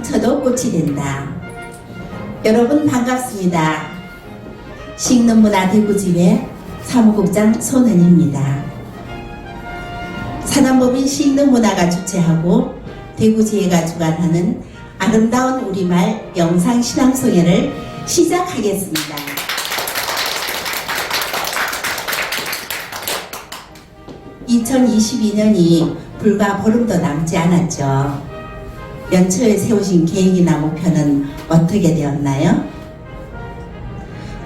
상처도 꽃이 된다. 여러분 반갑습니다. 식는문화 대구집의 사무국장 손은희입니다. 사단법인 식는문화가 주최하고 대구지회가 주관하는 아름다운 우리말 영상 신앙송회를 시작하겠습니다. (2022년이) 불과 보름도 남지 않았죠. 연초에 세우신 계획이나 목표는 어떻게 되었나요?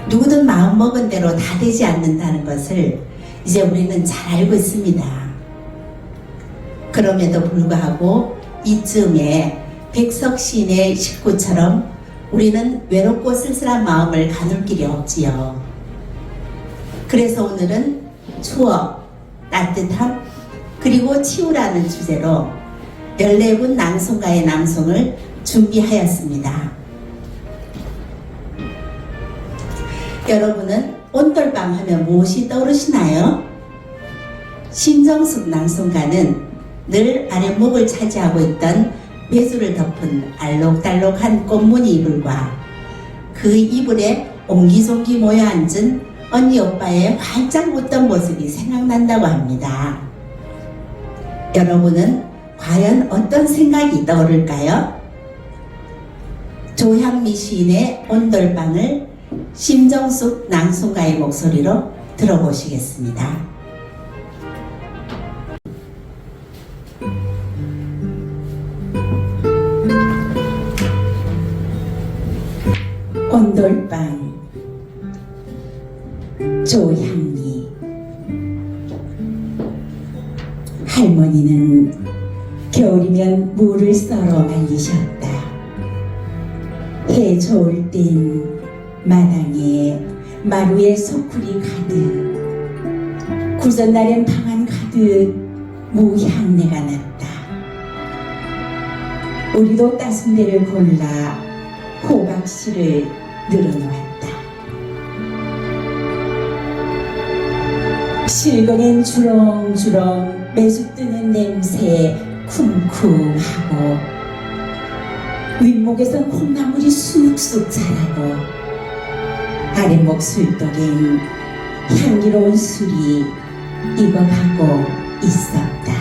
누구든 마음먹은 대로 다 되지 않는다는 것을 이제 우리는 잘 알고 있습니다. 그럼에도 불구하고 이쯤에 백석 시인의 식구처럼 우리는 외롭고 쓸쓸한 마음을 가눌 길이 없지요. 그래서 오늘은 추억, 따뜻함, 그리고 치유라는 주제로 14분 낭송가의 낭송을 준비하였습니다. 여러분은 온돌방 하면 무엇이 떠오르시나요? 심정숙 낭송가는 늘 아랫목을 차지하고 있던 배수를 덮은 알록달록한 꽃무늬 이불과 그 이불에 옹기종기 모여 앉은 언니 오빠의 활짝 웃던 모습이 생각난다고 합니다. 여러분은 과연 어떤 생각이 떠오를까요? 조향미 시인의 온돌방을 심정숙 낭송가의 목소리로 들어보시겠습니다. 온돌방 조향미. 할머니는 겨울이면 물을 썰어 말리셨다. 해 좋을 땐 마당에 마루에 소쿠리 가득, 구전날엔 방안 가득 무향내가 났다. 우리도 따순 데를 골라 호박씨를 늘어놓았다. 실근엔 주렁주렁 매주 뜨는 냄새 쿰쿰하고 윗목에선 콩나물이 쑥쑥 자라고 아랫목 술독엔 향기로운 술이 익어가고 있었다.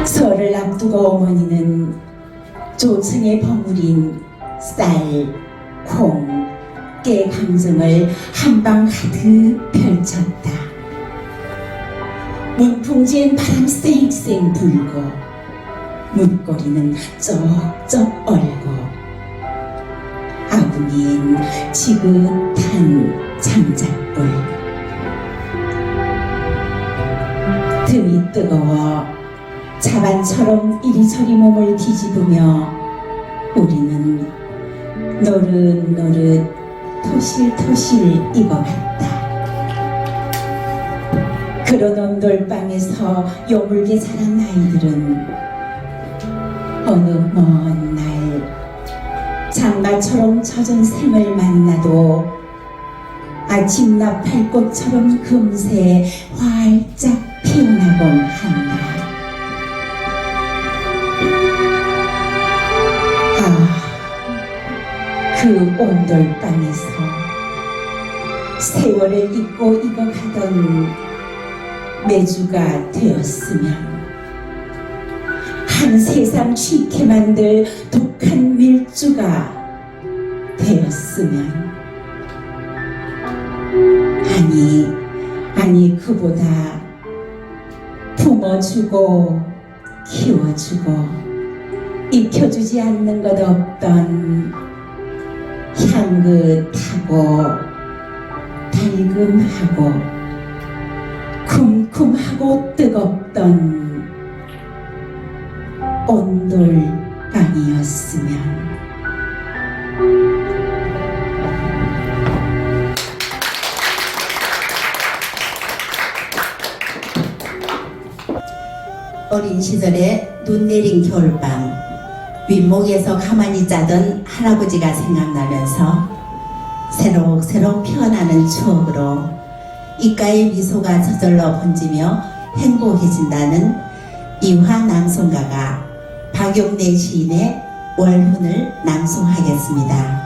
설을 앞두고 어머니는 조청에 버무린 쌀, 콩, 깨 강정을 한방 가득 펼쳤다. 문풍지엔 바람 쌩쌩 불고 문고리는 쩍쩍 얼고 아궁이엔 지긋한 장작불. 등이 뜨거워 자반처럼 이리저리 몸을 뒤집으며 우리는 노릇노릇 토실토실 익어갔다. 그런 온돌방에서 여물게 자란 아이들은 어느 먼 날 장마처럼 젖은 샘을 만나도 아침 나팔꽃처럼 금세 활짝 피어나곤 한다. 그 온돌방에서 세월을 잊고 익어가던 메주가 되었으면, 한 세상 취케 만들 독한 밀주가 되었으면, 아니 그보다 품어주고 키워주고 익혀주지 않는 것 없던 향긋하고 달금하고 쿰쿰하고 뜨겁던 온돌방이었으면. 어린 시절에 눈 내린 겨울밤, 윗목에서 가만히 짜던 할아버지가 생각나면서 새록새록 피어나는 추억으로 입가에 미소가 저절로 번지며 행복해진다는 이화 낭송가가 박용래 시인의 월훈을 낭송하겠습니다.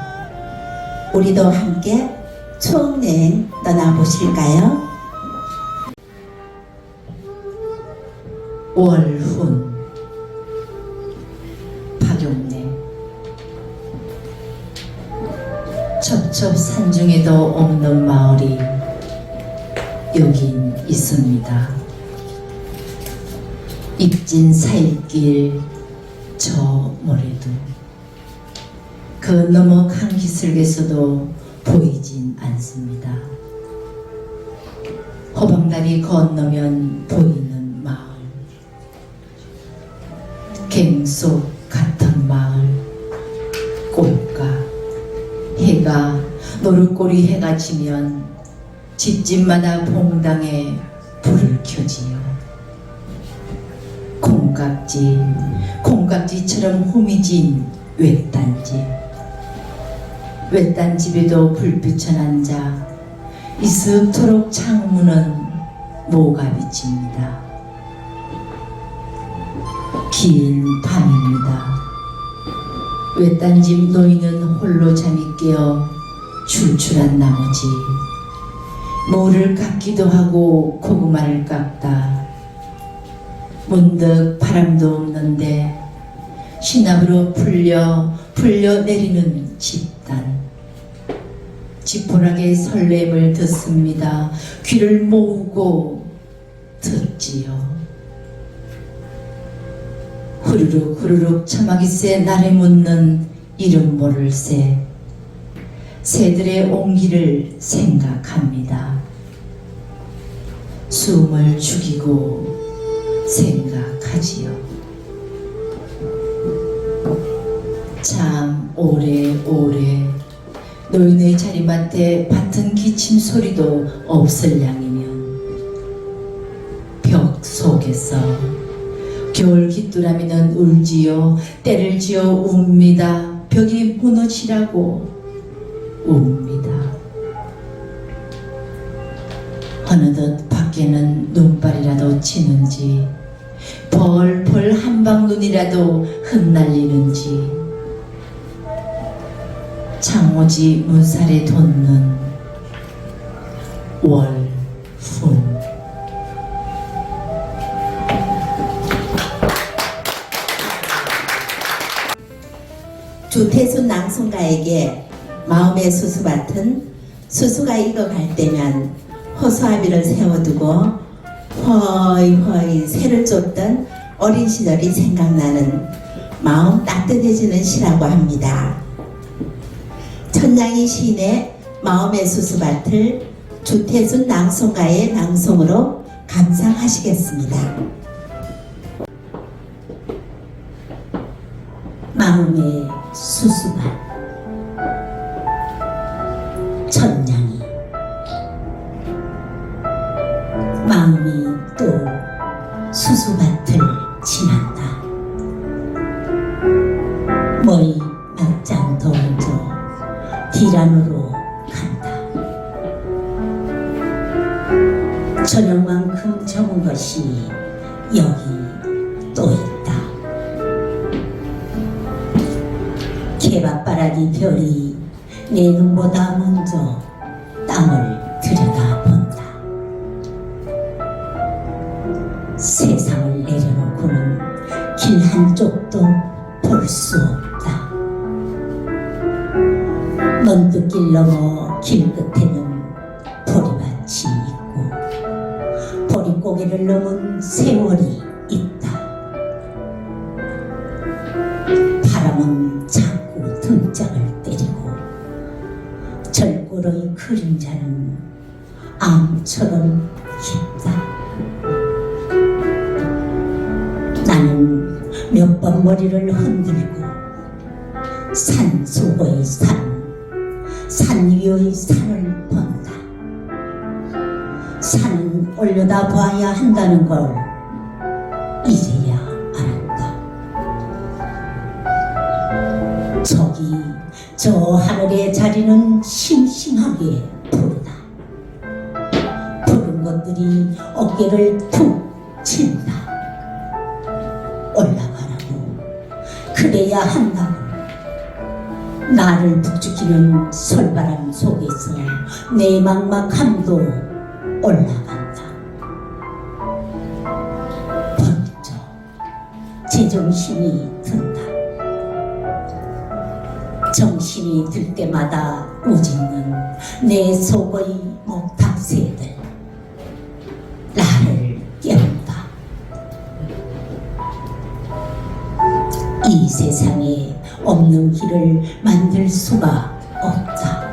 우리도 함께 추억여행 떠나보실까요? 월훈, 박용래. 첩첩산 중에도 없는 마을이 여긴 있습니다. 입진 사일길 저 모래도 그 너머 강기슭에서도 보이진 않습니다. 호박다리 건너면 보이는 마을, 갱속 같은 마을, 꽃가, 해가 노릇꼬리 해가 지면 집집마다 봉당에 불을 켜지요. 콩깍지처럼 후미진 외딴집에도 불빛은 앉아 이슥토록 창문은 모가 비칩니다. 긴 밤입니다. 외딴집 노인은 홀로 잠이 깨어 출출한 나머지 모를 깎기도 하고 고구마를 깎다 문득 바람도 없는데 시납으로 풀려 내리는 집단. 지푸라기의 설렘을 듣습니다. 귀를 모으고 듣지요. 후루룩 처마기새 날에 묻는 이름 모를 새들의 온기를 생각합니다. 숨을 죽이고 생각하지요. 참 오래오래 노인의 자리맡에 밭은 기침 소리도 없을 양이면 벽 속에서 겨울 귀뚜라미는 울지요. 때를 지어 웁니다. 벽이 무너지라고 웁니다. 어느덧 밖에는 눈발이라도 치는지 벌벌 한방눈이라도 흩날리는지 창호지 문살에 돋는 월훈. 주태순 낭송가에게 마음의 수수밭은 수수가 익어갈 때면 호수아비를 세워두고 허이 새를 쫓던 어린 시절이 생각나는 마음 따뜻해지는 시라고 합니다. 천냥이 시인의 마음의 수수밭을 주태순 낭송가의 낭송으로 감상하시겠습니다. 마음의 수수밭. 천냥이. 마음이 또 수수밭을 지난다. 머리 몇 장 더 얹어 디란으로 간다. 저녁만큼 적은 것이 여기 또 있다. 개밥바라기 별이 내 눈보다 먼저 땅을 들여다본다. 세상을 내려놓고는 길 한쪽도 볼 수 없다. 먼뜻길 넘어 길 끝에는 보리밭이 있고 보릿고개를 넘은 세월이 있다. 바람은 자꾸 등짝을 때리고 절구의 그림자는 암처럼 깊다. 나는 몇 번 머리를 흔들고 산 속의 산 위의 산을 본다. 산은 올려다 봐야 한다는 걸 이제야 알았다. 저기 저 하늘의 자리는 싱싱하게 푸르다. 푸른 것들이 어깨를 툭 친다. 올라가라고. 그래야 한다고. 나를 북적이는 솔바람 속에서 내 막막함도 올라간다. 번쩍 제정신이 든다. 정신이 들 때마다 우짖는 내 속의 목탁새들 나를 깨운다. 이 세상에 없는 길을 만들 수가 없다.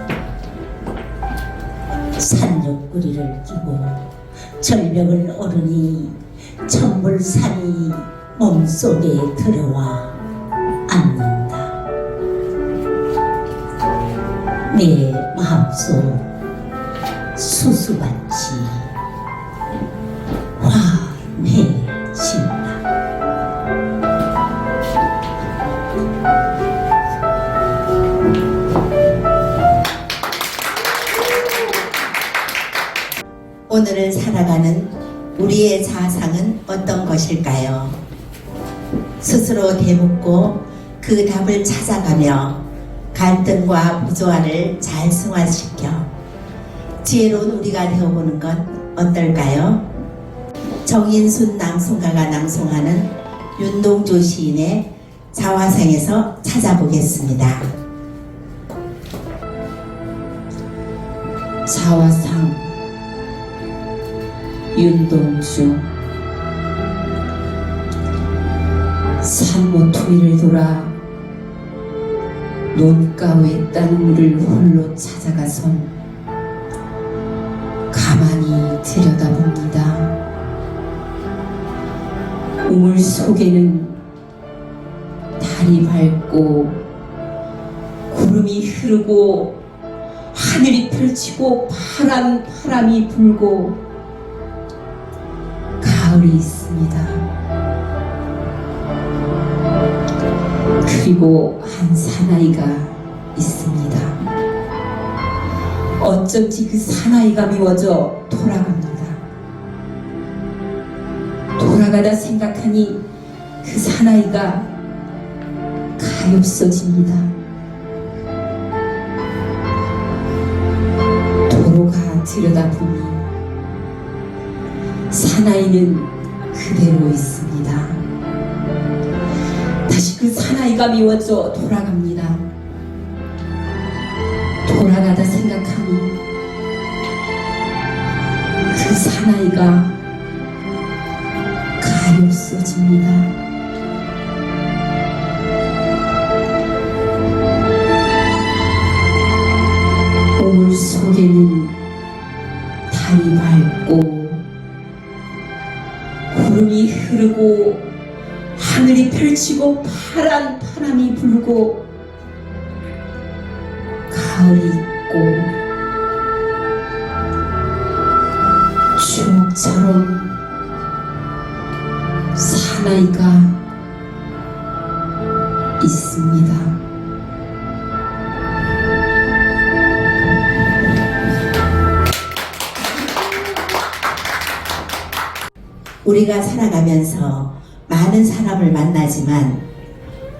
산옆구리를 끼고 절벽을 오르니 천불산이 몸속에 들어와 앉는다. 내 마음속 수수밭이 환해진다. 오늘을 살아가는 우리의 자상은 어떤 것일까요? 스스로 되묻고 그 답을 찾아가며 갈등과 부조화를 잘 승화시켜 지혜로운 우리가 되어보는 건 어떨까요? 정인순 낭송가가 낭송하는 윤동주 시인의 자화상에서 찾아보겠습니다. 자화상 윤동주. 산모투위를 돌아 논가외 땅물을 홀로 찾아가선 가만히 들여다봅니다. 우물 속에는 달이 밝고 구름이 흐르고 하늘이 펼치고 파란 바람이 불고 가을이 있습니다. 그리고 한 사나이가 있습니다. 어쩐지 그 사나이가 미워져 돌아갑니다. 돌아가다 생각하니 그 사나이가 가엾어집니다. 도로가 들여다보니 사나이는 그대로 있습니다. 다시 그 사나이가 미워져 돌아갑니다. 돌아가다 생각하니 그 사나이가 가엾어집니다. 우물 속에는 달이 밝고 구름이 흐르고 하늘이 펼치고 파란 바람이 불고 가을이 있고 추억처럼 사나이가 있습니다. 우리가 살아가면서 많은 사람을 만나지만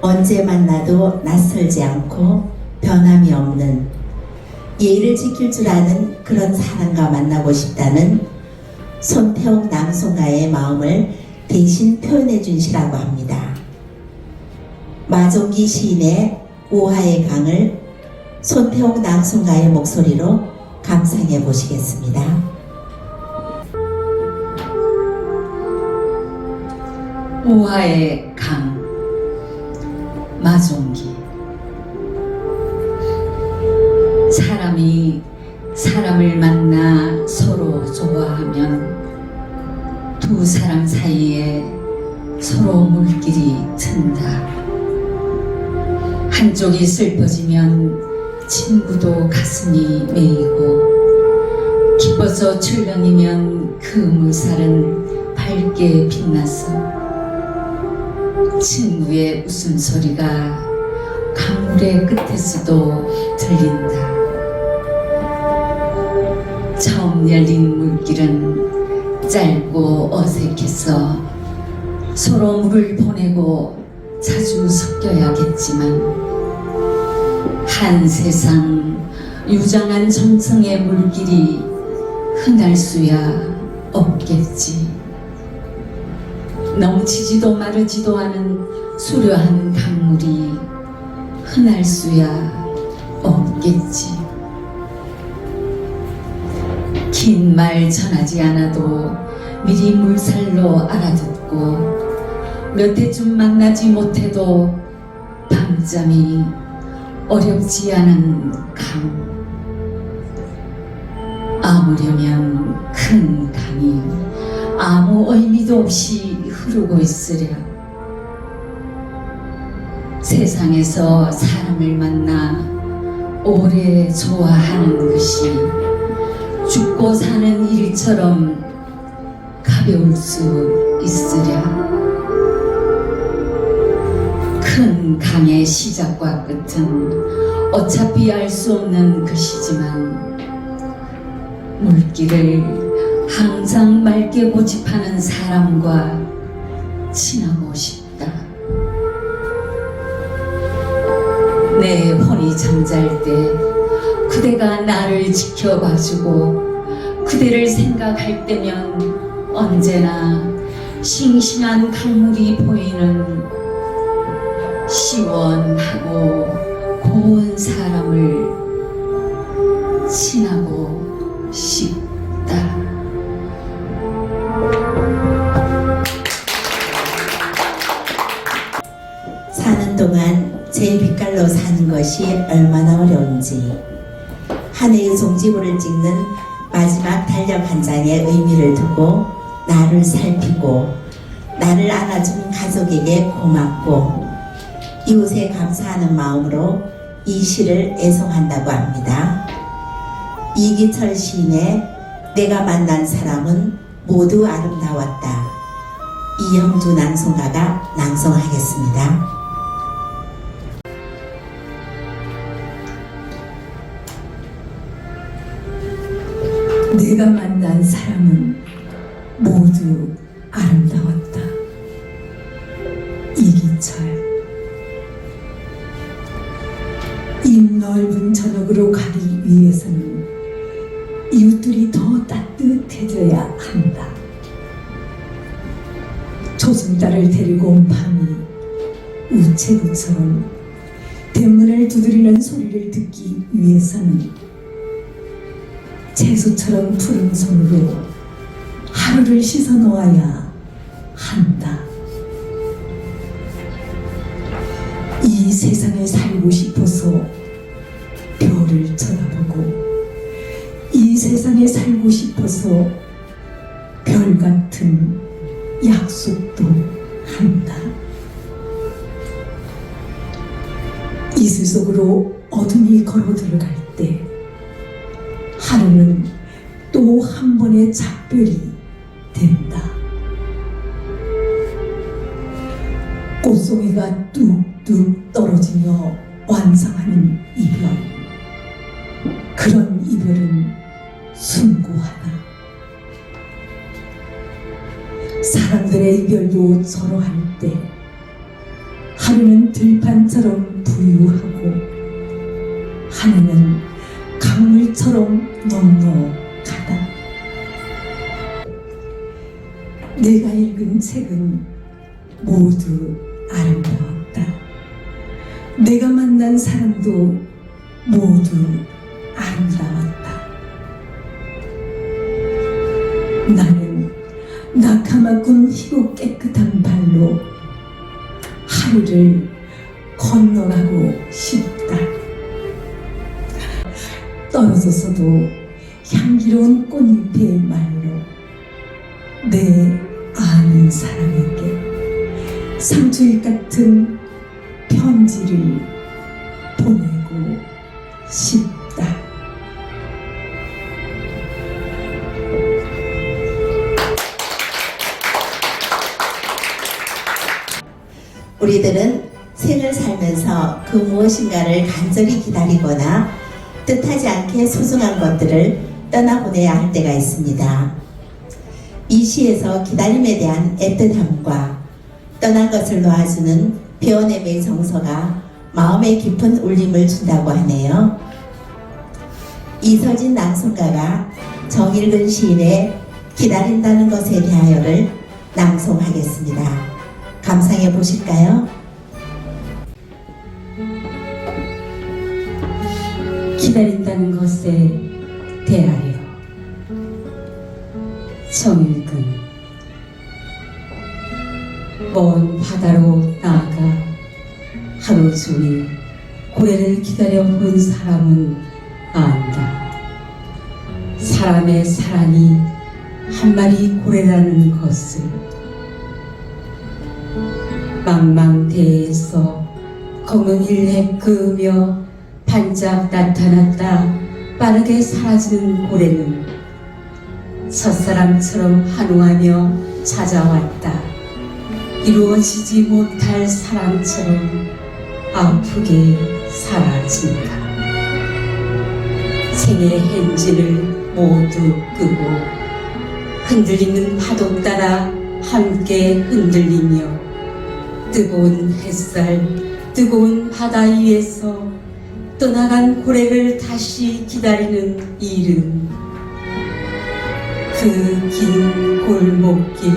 언제 만나도 낯설지 않고 변함이 없는 예의를 지킬 줄 아는 그런 사람과 만나고 싶다는 손태옥 낭송가의 마음을 대신 표현해 준 시라고 합니다. 마종기 시인의 우화의 강을 손태옥 낭송가의 목소리로 감상해 보시겠습니다. 우화의 강, 마종기. 사람이 사람을 만나 서로 좋아하면 두 사람 사이에 서로 물길이 튼다. 한쪽이 슬퍼지면 친구도 가슴이 메이고, 기뻐서 출렁이면 그 물살은 밝게 빛나서 친구의 웃음소리가 강물의 끝에서도 들린다. 처음 열린 물길은 짧고 어색해서 서로 물을 보내고 자주 섞여야겠지만 한 세상 유장한 정성의 물길이 흔할 수야 없겠지. 넘치지도 마르지도 않은 수려한 강물이 흔할 수야 없겠지. 긴 말 전하지 않아도 미리 물살로 알아듣고 몇 해쯤 만나지 못해도 밤잠이 어렵지 않은 강. 아무려면 큰 강이 아무 의미도 없이 흐르고 있으랴. 세상에서 사람을 만나 오래 좋아하는 것이 죽고 사는 일처럼 가벼울 수 있으랴. 큰 강의 시작과 끝은 어차피 알 수 없는 것이지만 물길을 항상 맑게 고집하는 사람과 친하고 싶다. 내 혼이 잠잘 때 그대가 나를 지켜봐주고 그대를 생각할 때면 언제나 싱싱한 강물이 보이는 시원하고 고운 사람을 친하고 싶다. 사는 동안 제 빛깔로 사는 것이 얼마나 어려운지, 한 해의 종지부를 찍는 마지막 달력 한 장의 의미를 두고 나를 살피고 나를 안아준 가족에게 고맙고 이웃에 감사하는 마음으로 이 시를 애송한다고 합니다. 이기철 시인의 내가 만난 사람은 모두 아름다웠다. 이영주 낭송가가 낭송하겠습니다. 내가 만난 사람은 모두 아름다웠다. 이기철. 이 넓은 저녁으로 가기 위해서는 이웃들이 더 따뜻해져야 한다. 조승달을 데리고 온 밤이 우체부처럼 대문을 두드리는 소리를 듣기 위해서는 채소처럼 푸른 손으로 하루를 씻어 놓아야 한다. 이 세상에 살고 싶어서 별을 쳐다보고 이 세상에 살고 싶어서 별 같은 약속도 한다. 이슬 속으로 어둠이 걸어 들어갈 때 하루는 또 한 번의 작별이 된다. 꽃송이가 뚝뚝 떨어지며 완성하는 이별. 그런 이별은 숭고하다. 사람들의 이별도 저러할 때 하루는 들판처럼 부유하고 하루는 강물처럼 넉넉하다. 내가 읽은 책은 모두 아름다웠다. 내가 만난 사람도 모두 아름다웠다. 나는 나카마꾼 희고 깨끗한 발로 하루를 건너가고 싶다. 떨어져서도 향기로운 꽃잎의 말로 내 아는 사람에게 상주일 같은 편지를 보내고 싶다. 우리들은 생을 살면서 그 무엇인가를 간절히 기다리거나 뜻하지 않게 소중한 것들을 떠나보내야 할 때가 있습니다. 이 시에서 기다림에 대한 애틋함과 떠난 것을 놓아주는 배원의 정서가 마음에 깊은 울림을 준다고 하네요. 이서진 낭송가가 정일근 시인의 기다린다는 것에 대하여를 낭송하겠습니다. 감상해 보실까요? 기다린다는 것에 대하여. 정일근. 먼 바다로 나아가 하루 종일 고래를 기다려 본 사람은 안다. 사람의 사랑이 한 마리 고래라는 것을. 망망대해에서 검은 일해 그으며 반짝 나타났다 빠르게 사라지는 고래는 첫사랑처럼 한호하며 찾아왔다. 이루어지지 못할 사랑처럼 아프게 사라진다. 생의 행진을 모두 끄고 흔들리는 파도 따라 함께 흔들리며 뜨거운 햇살, 뜨거운 바다 위에서 떠나간 고래를 다시 기다리는 일은 그 긴 골목길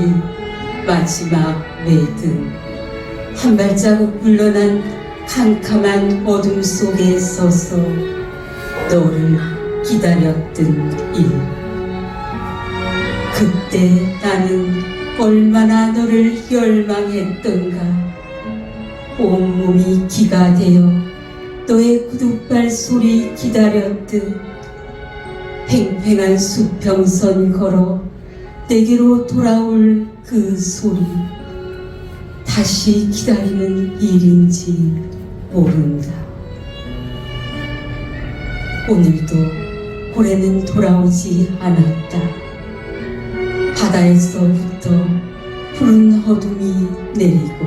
마지막 매듭 한 발자국 물러난 캄캄한 어둠 속에 서서 너를 기다렸던 일. 그때 나는 얼마나 너를 열망했던가. 온몸이 기가 되어 너의 구둣발 소리 기다렸듯 팽팽한 수평선 걸어 내게로 돌아올 그 소리. 다시 기다리는 일인지 모른다. 오늘도 고래는 돌아오지 않았다. 바다에서부터 푸른 어둠이 내리고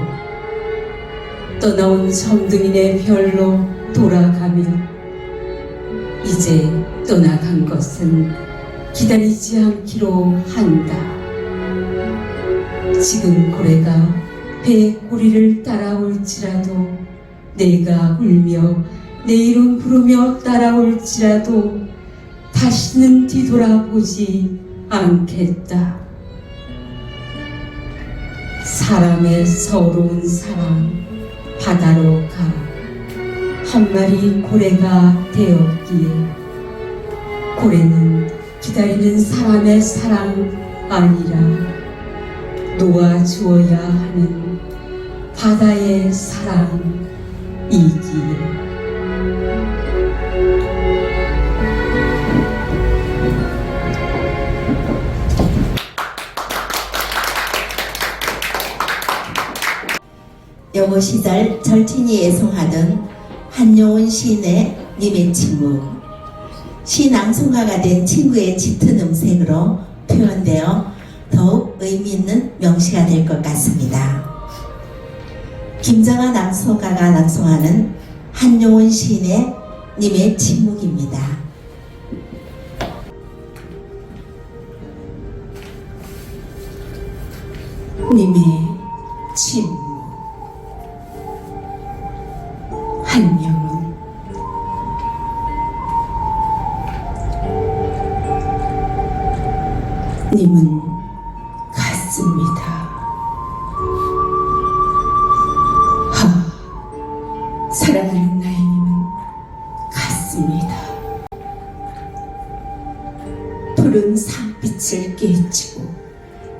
떠나온 점등이네 별로 돌아가며 이제 떠나간 것은 기다리지 않기로 한다. 지금 고래가 배의 꼬리를 따라올지라도 내가 울며 내 이름 부르며 따라올지라도 다시는 뒤돌아보지 않겠다. 사람의 서러운 사랑 바다로 가 한 마리 고래가 되었기에 고래는 기다리는 사람의 사랑 아니라 놓아주어야 하는 바다의 사랑이기에. 여고 시절 절친이 애송하던 한용운 시인의 님의 침묵. 시 낭송가가 된 친구의 짙은 음색으로 표현되어 더욱 의미 있는 명시가 될 것 같습니다. 김정아 낭송가가 낭송하는 한용운 시인의 님의 침묵입니다. 님의 침묵. 한영은 님은 같습니다. 사랑하는 나의 님은 같습니다. 푸른 산빛을 깨치고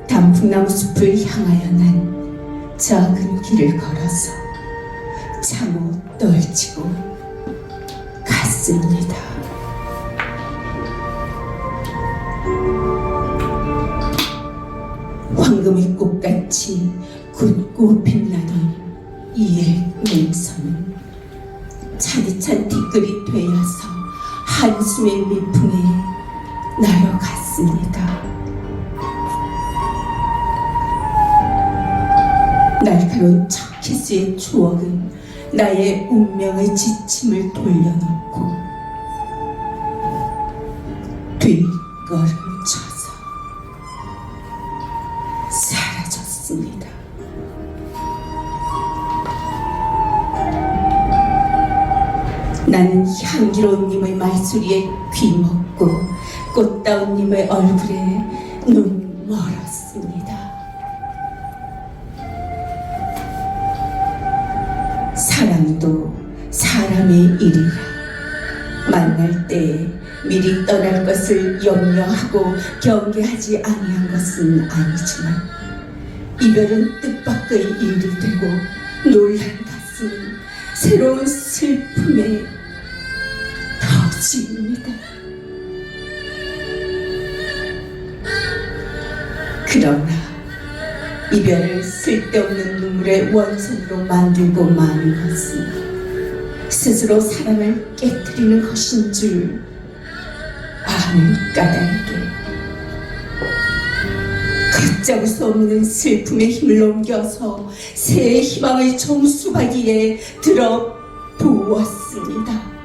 단풍나무 숲을 향하여 난 작은 길을 걸어서 참호 떨치고 갔습니다. 황금의 꽃같이 굳고 빛나던 이의 맹선은 차디찬 티끌이 되어서 한숨의 미풍에 날아갔습니다. 날카로운 척키스의 추억은 나의 운명의 지침을 돌려놓고 뒷걸음 쳐서 사라졌습니다. 나는 향기로운 님의 말소리에 귀먹고 꽃다운 님의 얼굴에 눈 멀었습니다. 사랑도 사람의 일이라. 만날 때에 미리 떠날 것을 염려하고 경계하지 아니한 것은 아니지만 이별은 뜻밖의 일이 되고 놀란 가슴은 새로운 슬픔에 터집니다. 그러나 이별을 쓸데없는 눈물의 원천으로 만들고 마는 것은 스스로 사랑을 깨뜨리는 것인 줄 아는 까닭에 걷잡을 수 없는 슬픔의 힘을 옮겨서 새 희망의 정수박이에 들어 부었습니다.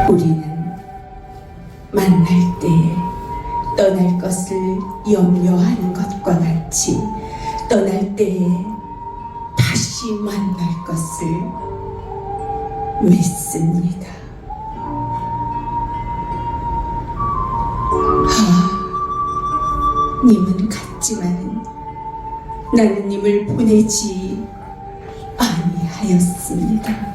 우리는 만날 때에 떠날 것을 염려하는 것과 같이 떠날 때에 다시 만날 것을 믿습니다. 님은 같지만 나는 님을 보내지 아니하였습니다.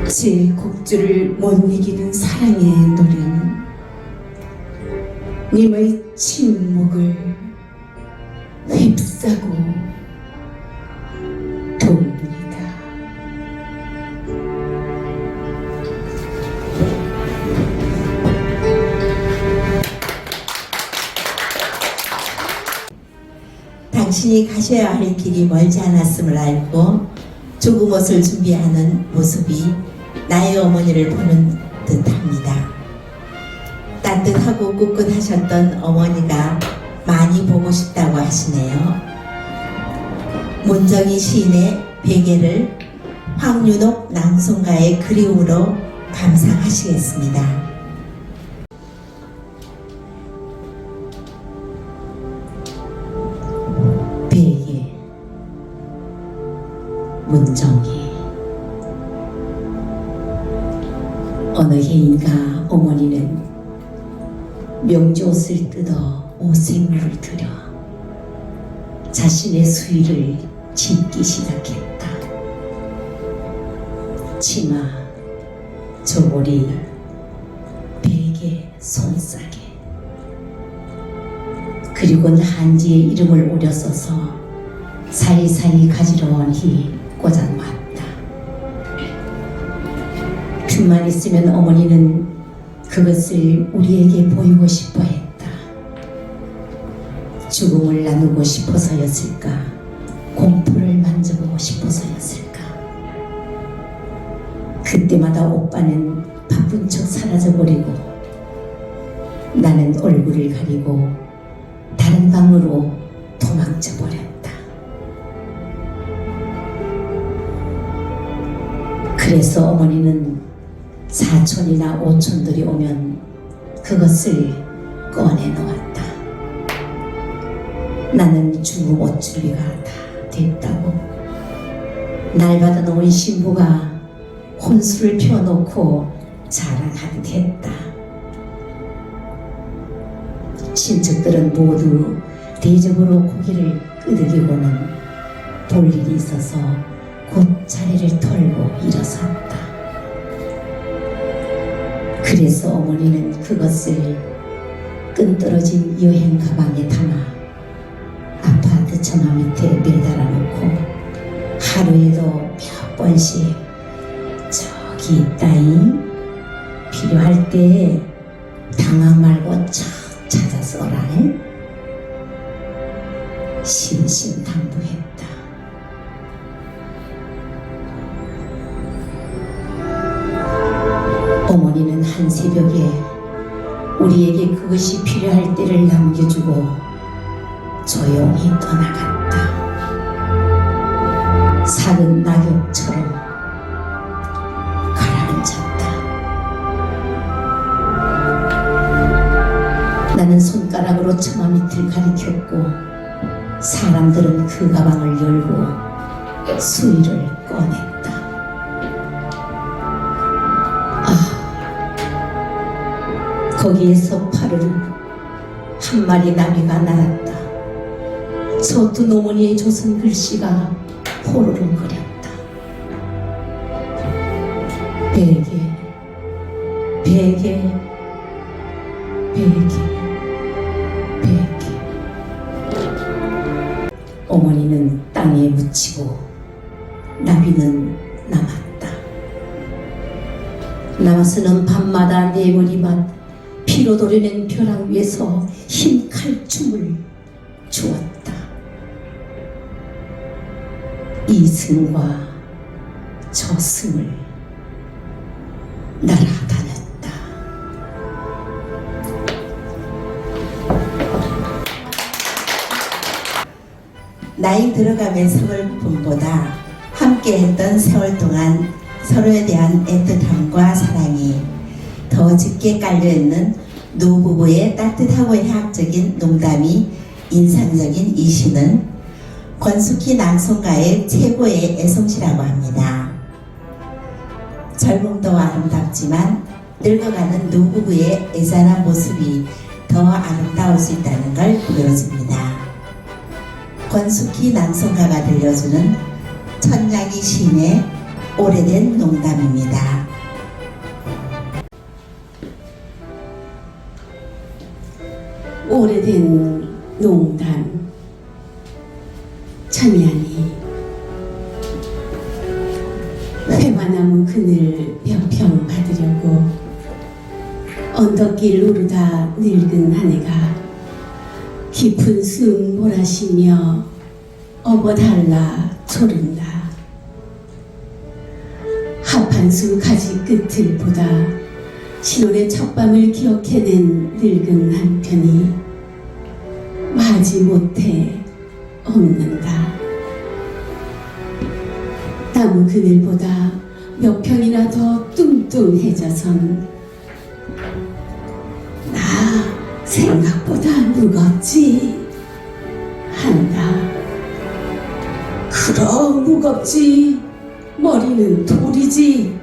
제 곡주를 못 이기는 사랑의 노래는 님의 침묵을 휩싸고 돕니다. 당신이 가셔야 할 길이 멀지 않았음을 알고 죽음 옷을 준비하는 모습이 나의 어머니를 보는 듯합니다. 따뜻하고 꿋꿋하셨던 어머니가 많이 보고 싶다고 하시네요. 문정희 시인의 베개를 황윤옥 낭송가의 그리움으로 감상하시겠습니다. 베개, 문정희. 어느 해인가 어머니는 명조옷을 뜯어 오색물을 들여 자신의 수의를 짓기 시작했다. 치마, 저고리, 베개, 손싸개, 그리고는 한지의 이름을 오려 써서 사이사이 가지런히 꽂아놓았다. 틈만 있으면 어머니는 그것을 우리에게 보이고 싶어 했다. 죽음을 나누고 싶어서였을까? 공포를 만져보고 싶어서였을까? 그때마다 오빠는 바쁜 척 사라져버리고 나는 얼굴을 가리고 다른 방으로 도망쳐버렸다. 그래서 어머니는 사촌이나 오촌들이 오면 그것을 꺼내 놓았다. 나는 죽음 옷 준비가 다 됐다고. 날 받아놓은 신부가 혼수를 펴놓고 자랑하듯 했다. 친척들은 모두 대접으로 고개를 끄덕이고는 볼 일이 있어서 곧 자리를 털고 일어섰다. 그래서 어머니는 그것을 끈떨어진 여행 가방에 담아 아파트 처마 밑에 매달아 놓고 하루에도 몇 번씩 저기 있다잉, 필요할 때 당황 말고 척 찾아서 오라잉, 신신당부했다. 어머니는 한 새벽에 우리에게 그것이 필요할 때를 남겨주고 조용히 떠나갔다. 사는 낙엽처럼 가라앉았다. 나는 손가락으로 처마 밑을 가리켰고 사람들은 그 가방을 열고 수의를 꺼냈다. 거기에서 파르르 한 마리 나비가 날았다. 서투 노무니의 조선 글씨가 포르릉거렸다. 베개, 베개, 베개, 베개. 어머니는 땅에 묻히고 나비는 남았다. 남아서는 밤마다 네 머리만 피로 도려낸 벼랑 위에서 흰 칼춤을 주었다. 이승과 저승을 날아다녔다. 나이 들어가면 세월뿐보다 함께했던 세월 동안 서로에 대한 애틋함과 사랑이 더 짙게 깔려있는 노부부의 따뜻하고 해학적인 농담이 인상적인 이 시는 권숙희 낭송가의 최고의 애송시라고 합니다. 젊음도 아름답지만 늙어가는 노부부의 애잔한 모습이 더 아름다울 수 있다는 걸 보여줍니다. 권숙희 낭송가가 들려주는 천냥이 시인의 오래된 농담입니다. 오래된 농담. 천냥이 회화나무 그늘 몇 평 받으려고 언덕길 오르다 늙은 아내가 깊은 숨 몰아쉬며 업어달라 조른다. 합한수 가지 끝을 보다 신혼의 첫밤을 기억해낸 늙은 한편이 마지못해 없는다. 나무 그늘보다 몇 평이나 더 뚱뚱해져선 나 생각보다 무겁지 한다. 그럼 무겁지. 머리는 돌이지.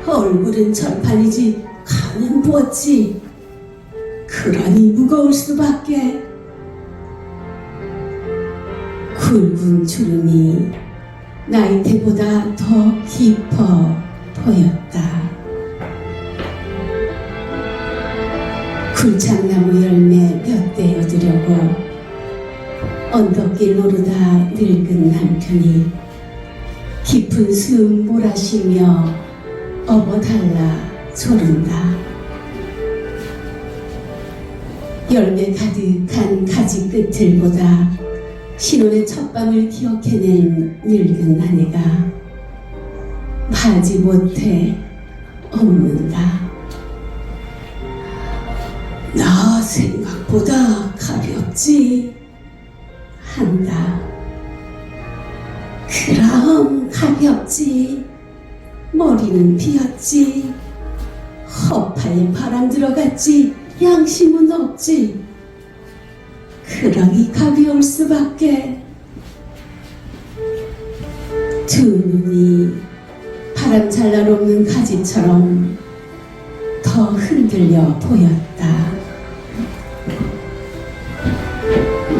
얼굴은 철판이지. 간은 부었지. 그러니 무거울 수밖에. 굵은 주름이 나이테보다 더 깊어 보였다. 굴창나무 열매 몇 대 얻으려고 언덕길 오르다 늙은 남편이 깊은 숨 몰아쉬며 업어달라 조른다. 열매 가득한 가지 끝을 보다 신혼의 첫밤을 기억해낸 늙은 아내가 마지못해 없는다. 나 생각보다 가볍지 한다. 그럼 가볍지. 머리는 비었지. 허파에 바람 들어갔지. 양심은 없지. 그러니 가벼울 수밖에. 두 눈이 바람 잘 날없는 가지처럼 더 흔들려 보였다.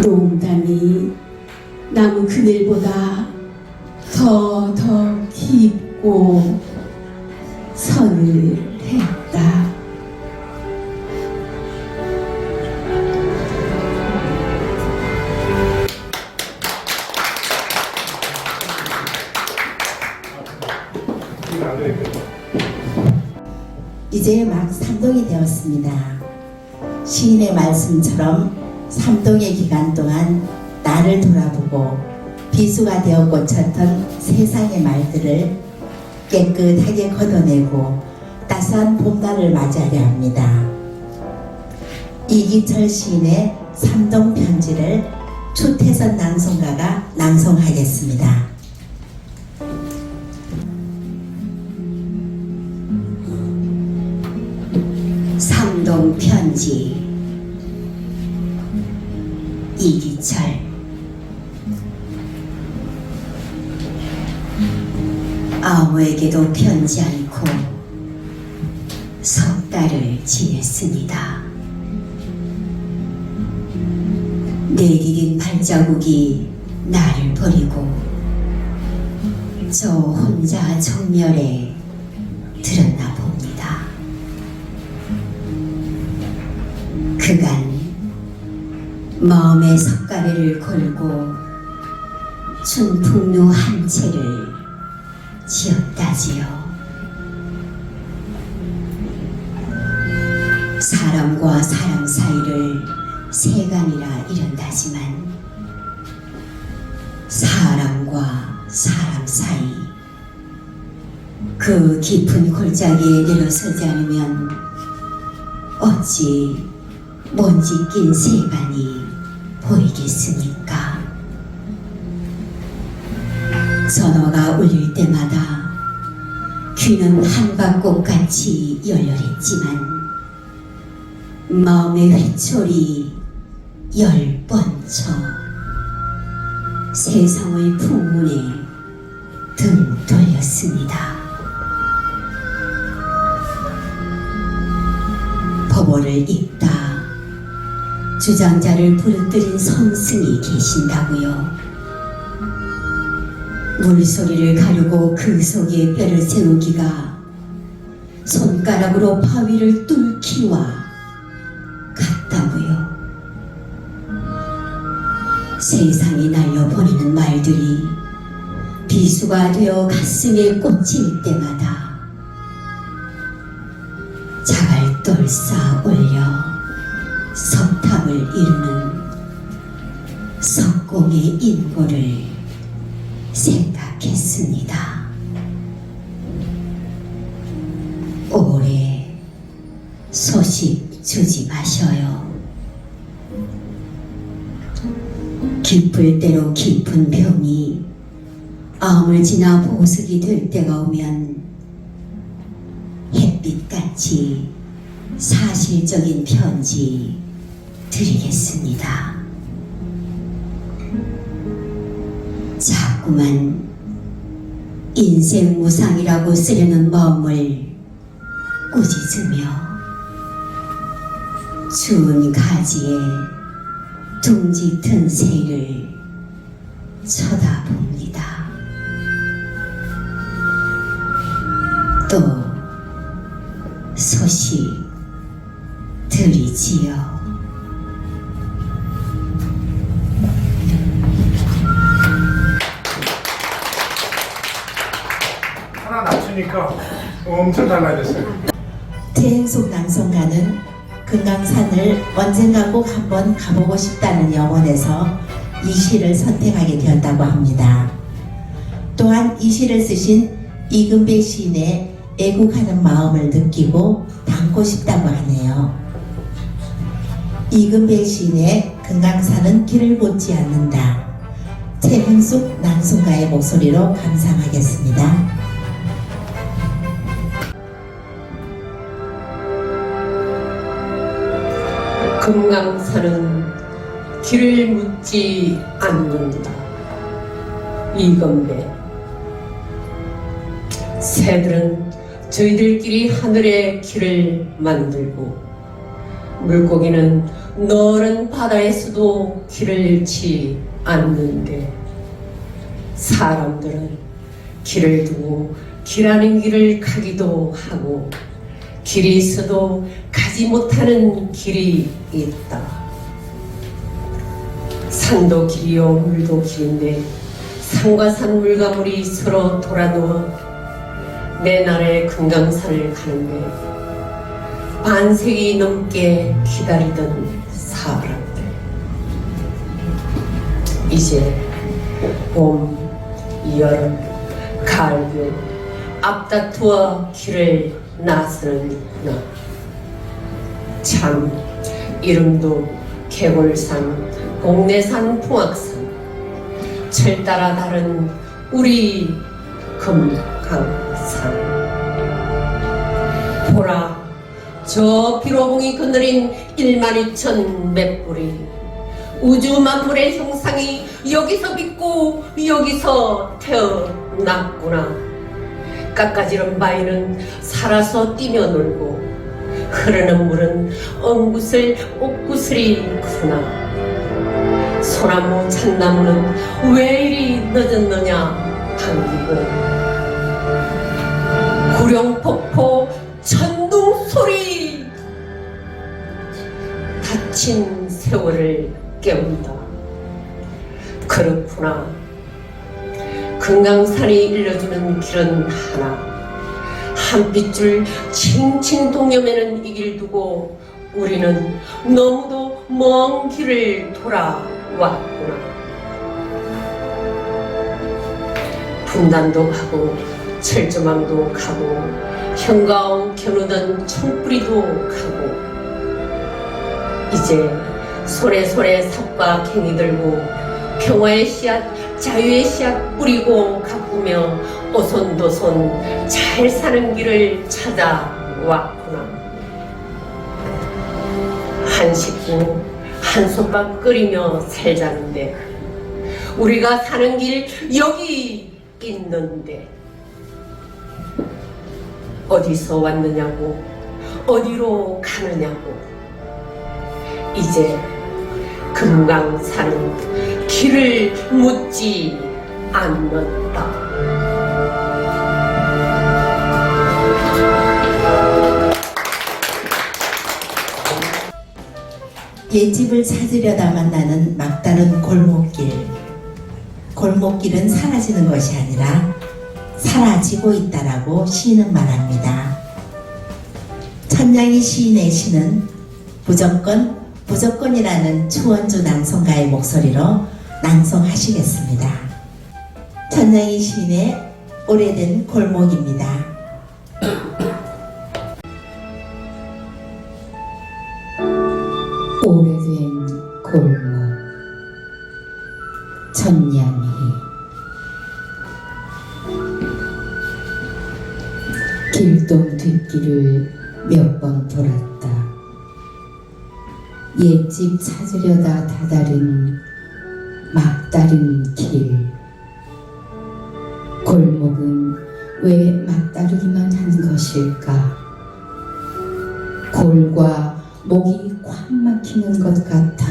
농담이 나무 그늘보다 더 깊고 서늘했다. 이제 막 삼동이 되었습니다. 시인의 말씀처럼 삼동의 기간 동안 나를 돌아보고 비수가 되어 꽂혔던 세상의 말들을 깨끗하게 걷어내고 따스한 봄날을 맞이하려 합니다. 이기철 시인의 삼동 편지를 추태선 낭송가가 낭송하겠습니다. 삼동 편지. 이기철. 아무에게도 편지 않고 석 달을 지냈습니다. 내디딘 발자국이 나를 버리고 저 혼자 정멸에 들었나 봅니다. 그간 마음의 석가래를 걸고 춘풍루 한 채를 지었다지요. 사람과 사람 사이를 세간이라 이른다지만 사람과 사람 사이 그 깊은 골짜기에 내려서지 않으면 어찌 먼지 낀 세간이 보이겠습니까? 전화가 울릴 때마다 귀는 한밭꽃같이 열렬했지만 마음의 휘철이 10번 쳐 세상의 풍문에 등 돌렸습니다. 법어를 읽다 주장자를 부르뜨린 선승이 계신다고요. 물소리를 가르고 그 속에 뼈를 세우기가 손가락으로 바위를 뚫기와 같다고요. 세상이 날려보내는 말들이 비수가 되어 가슴에 꽂힐 때마다 자갈돌 쌓아 올려 석탑을 이루는 석공의 인고를 생각했습니다. 오래 소식 주지 마셔요. 깊을 대로 깊은 병이 암을 지나 보석이 될 때가 오면 햇빛같이 사실적인 편지 드리겠습니다. 자꾸만 인생 무상이라고 쓰려는 마음을 꾸짖으며 추운 가지에 둥지 튼 새를 쳐다봅니다. 또 소식 드리지요. 하나 낮추니까 엄청 달라졌어요. 태행속 낭송가는 금강산을 언젠가 꼭 한번 가보고 싶다는 염원에서 이 시를 선택하게 되었다고 합니다. 또한 이 시를 쓰신 이금배 시인의 애국하는 마음을 느끼고 담고 싶다고 하네요. 이금배 시인의 금강산은 길을 걷지 않는다. 태행속 낭송가의 목소리로 감상하겠습니다. 금강산은 길을 묻지 않는다. 이건배. 새들은 저희들끼리 하늘의 길을 만들고 물고기는 너른 바다에서도 길을 잃지 않는데 사람들은 길을 두고 길 아닌 길을 가기도 하고 길이 있어도 가지 못하는 길이 있다. 산도 길이요 물도 길인데 산과 산 물과 물이 서로 돌아누워 내 나라의 금강산을 가는데 반세기 넘게 기다리던 사람들. 이제 봄, 여름, 가을, 겨울 앞다투어 길을 나서는구나. 참 이름도 개골산, 공내산, 풍악산 철 따라 다른 우리 금강산. 보라 저 비로봉이 거느린 12,000 맷불이 우주 만물의 형상이 여기서 빛고 여기서 태어났구나. 깎아지른 바위는 살아서 뛰며 놀고 흐르는 물은 엉구슬 옥구슬이구나. 소나무 참나무는 왜 이리 늦었느냐 당기고 구룡폭포 천둥소리 다친 세월을 깨운다. 그렇구나. 금강산이 일러주는 길은 하나. 한 빗줄 칭칭 동여매는 이 길 두고 우리는 너무도 먼 길을 돌아왔구나. 분단도 가고 철조망도 가고 현가온 겨누던 총뿌리도 가고 이제 소래소래 삽과 갱이 들고 평화의 씨앗 자유의 씨앗 뿌리고 가꾸며 오손도손 잘 사는 길을 찾아왔구나. 한 식구 한 솥밥 끓이며 살자는데 우리가 사는 길 여기 있는데 어디서 왔느냐고 어디로 가느냐고 이제 금강산은 길을 묻지 않는다. 옛집을 찾으려다 만나는 막다른 골목길. 골목길은 사라지는 것이 아니라 사라지고 있다라고 시인은 말합니다. 천냥이 시인의 시는 무조건이라는 추원주 낭송가의 목소리로 낭송하시겠습니다. 천냥이 시인의 오래된 골목입니다. 오래된 골목 천냥이 길동 뒷길을 몇 번 돌았다. 옛집 찾으려다 다다른 막다른 길. 골목은 왜 막다르기만 한 것일까? 골과 목이 꽉 막히는 것 같아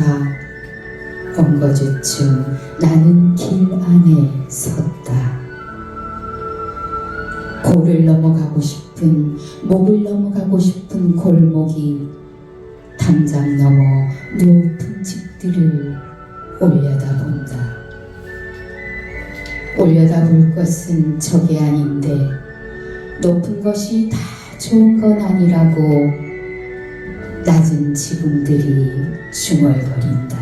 엉거주춤 나는 길 안에 섰다. 골을 넘어가고 싶은 목을 넘어가고 싶은 골목이 담장 넘어 높은 집들을 올려다본다. 올려다볼 것은 저게 아닌데 높은 것이 다 좋은 건 아니라고 낮은 지붕들이 중얼거린다.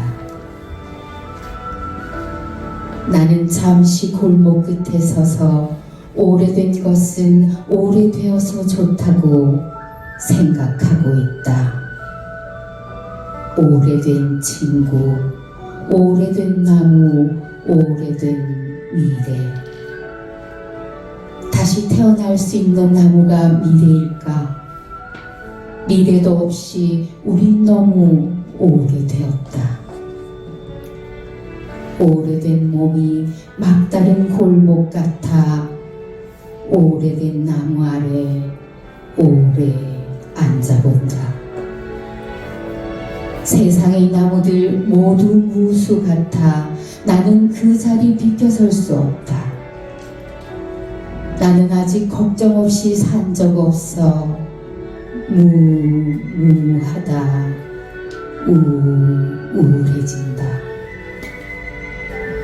나는 잠시 골목 끝에 서서 오래된 것은 오래되어서 좋다고 생각하고 있다. 오래된 친구, 오래된 나무, 오래된 미래. 다시 태어날 수 있는 나무가 미래일까? 미래도 없이 우린 너무 오래되었다. 오래된 몸이 막다른 골목 같아 오래된 나무 아래 오래 앉아본다. 세상의 나무들 모두 무수 같아 나는 그 자리 비껴설 수 없다. 나는 아직 걱정 없이 산 적 없어. 무하다 우울해진다.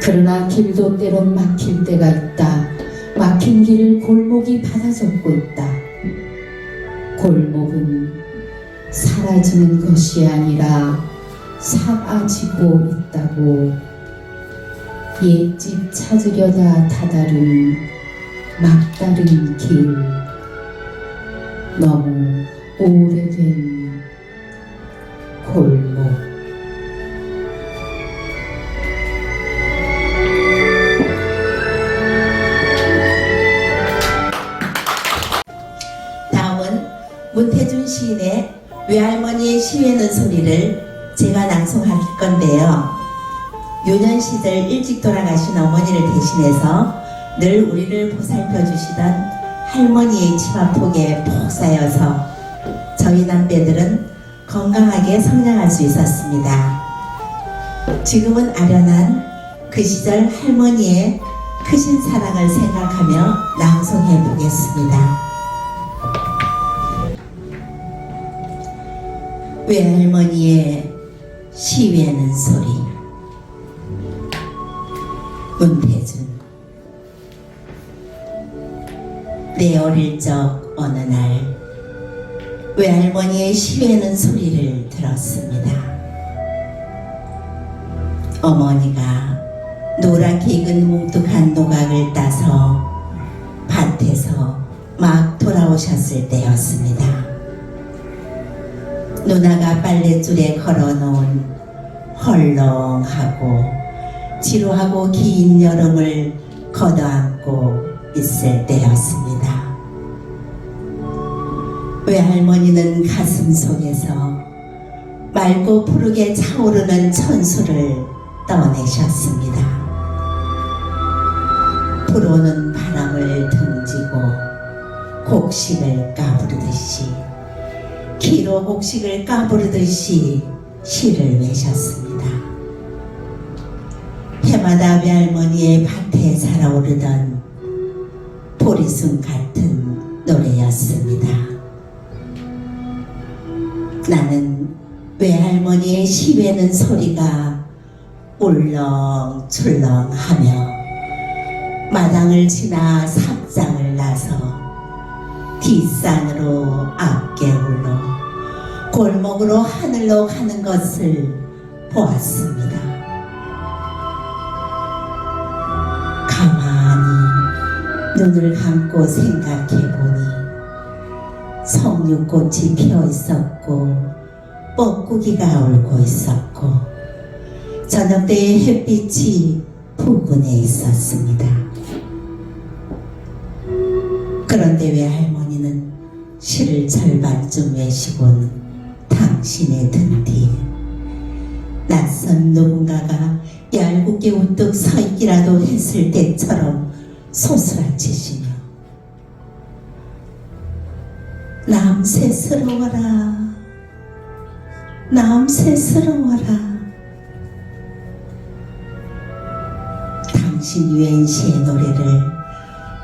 그러나 길도 때론 막힐 때가 있다. 막힌 길을 골목이 받아 적고 있다. 골목은 사라지는 것이 아니라 사라지고 있다고 옛집 찾으려다 다다른 막다른 길. 너무 오래된 골목. 다음은 문태준 시인의 외할머니의 시외는 소리를 제가 낭송할 건데요. 유년 시절 일찍 돌아가신 어머니를 대신해서 늘 우리를 보살펴 주시던 할머니의 치마폭에 푹 쌓여서 저희 남배들은 건강하게 성장할 수 있었습니다. 지금은 아련한 그 시절 할머니의 크신 사랑을 생각하며 낭송해 보겠습니다. 외할머니의 시외는 소리. 문태준. 내 어릴 적 어느 날 외할머니의 시외는 소리를 들었습니다. 어머니가 노랗게 익은 뭉툭한 노각을 따서 밭에서 막 돌아오셨을 때였습니다. 누나가 빨랫줄에 걸어놓은 헐렁하고 지루하고 긴 여름을 걷어안고 있을 때였습니다. 외할머니는 가슴 속에서 맑고 푸르게 차오르는 천수를 떠내셨습니다. 불어오는 바람을 등지고 곡식을 까부르듯이 기로 곡식을 까부르듯이 시를 외셨습니다. 해마다 외할머니의 밭에 살아오르던 보리순 같은 노래였습니다. 나는 외할머니의 시외는 소리가 울렁출렁하며 마당을 지나 삽장을 나서 뒷산으로 앞개울로 골목으로 하늘로 가는 것을 보았습니다. 가만히 눈을 감고 생각해보니 석류꽃이 피어 있었고 뻐꾸기가 울고 있었고 저녁 때의 햇빛이 부근에 있었습니다. 그런데 외할머니는 시를 절반쯤 외시곤 당신의 등 뒤에 낯선 누군가가 얄궂게 우뚝 서 있기라도 했을 때처럼 소스라치시며 남새스러워라 남새스러워라. 당신 유엔시의 노래를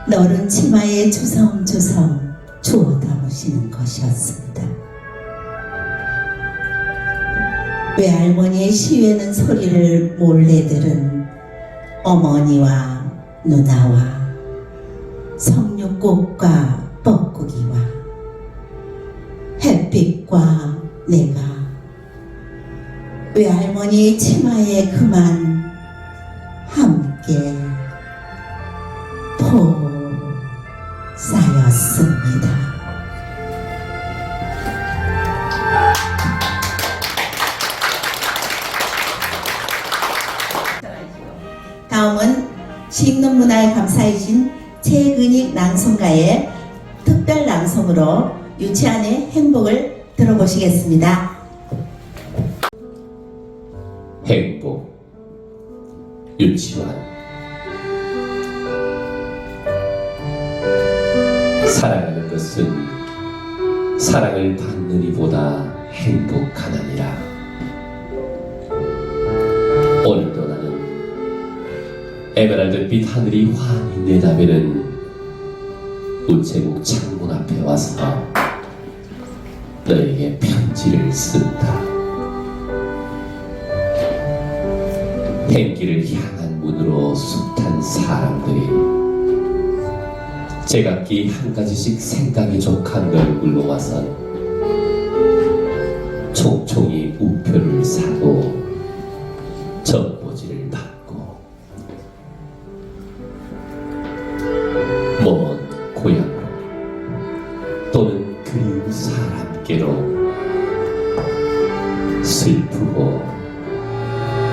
너른 치마에 주섬주섬 주워 담으시는 것이었습니다. 외할머니의 시외는 소리를 몰래 들은 어머니와 누나와 석류꽃과 뻐꾸기와 햇빛과 내가 외할머니의 치마에 그만 함께 포 쌓였습니다. 다음은 시익는 문화에 감사해주신 최근익 낭송가의 특별 낭송으로 유치한의 행복을 들어보시겠습니다. 행복. 유치원. 사랑하는 것은 사랑을 받는 이보다 행복하나니라. 오늘도 나는 에메랄드빛 하늘이 환히 내다보는 우체국 창문 앞에 와서 너에게 편지를 쓴다. 행길을 향한 문으로 숱한 사람들이 제각기 한 가지씩 생각이 족한 얼굴로 와선 총총히 우표를 사고 전보지를 받고 먼 고향으로 또는 그리운 사람께로 슬프고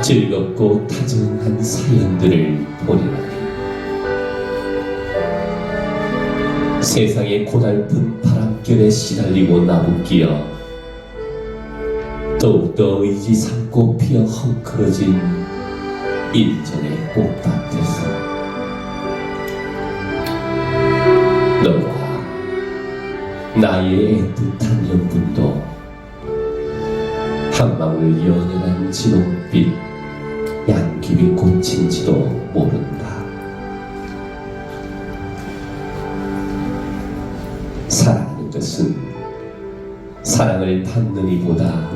즐겁고 다정한 사연들을 보내라니. 세상의 고달픈 바람결에 시달리고 나부끼어 더욱더 의지 삼고 피어 헝클어진 인정의 꽃밭에서 너와 나의 애틋한 연분도 한방울 연연한 진홍빛 양귀비 꽃인지도 모른다. 사랑하는 것은 사랑을 받는 이보다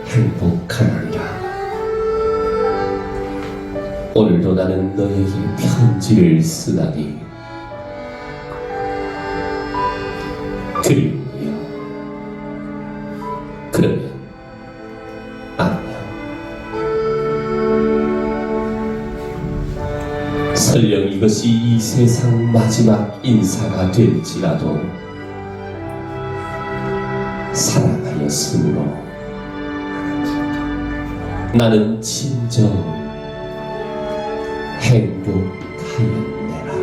행복하니라. 오늘도 나는 너에게 편지를 쓰다니 그리움이여. 그러면 안녕. 설령 이것이 이 세상 마지막 인사가 될지라도 사랑하였으므로 나는 진정 행복하였네라.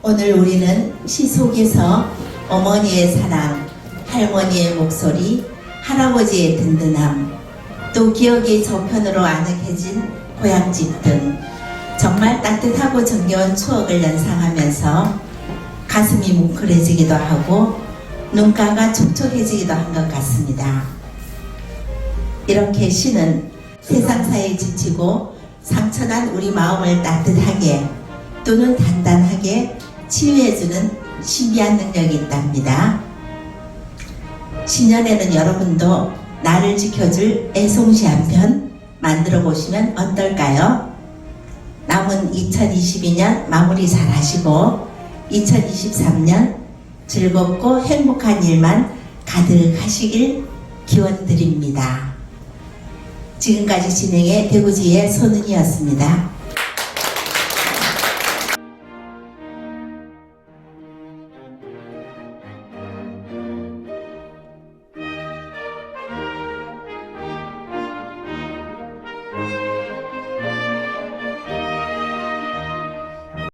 오늘 우리는 시 속에서 어머니의 사랑, 할머니의 목소리, 할아버지의 든든함, 또 기억의 저편으로 아늑해진 고향집 등 정말 따뜻하고 정겨운 추억을 연상하면서 가슴이 뭉클해지기도 하고 눈가가 촉촉해지기도 한 것 같습니다. 이렇게 시는 세상사에 지치고 상처난 우리 마음을 따뜻하게 또는 단단하게 치유해주는 신비한 능력이 있답니다. 신년에는 여러분도 나를 지켜줄 애송시 한 편 만들어 보시면 어떨까요? 남은 2022년 마무리 잘 하시고 2023년 즐겁고 행복한 일만 가득하시길 기원드립니다. 지금까지 진행의 대구지의 손은이었습니다.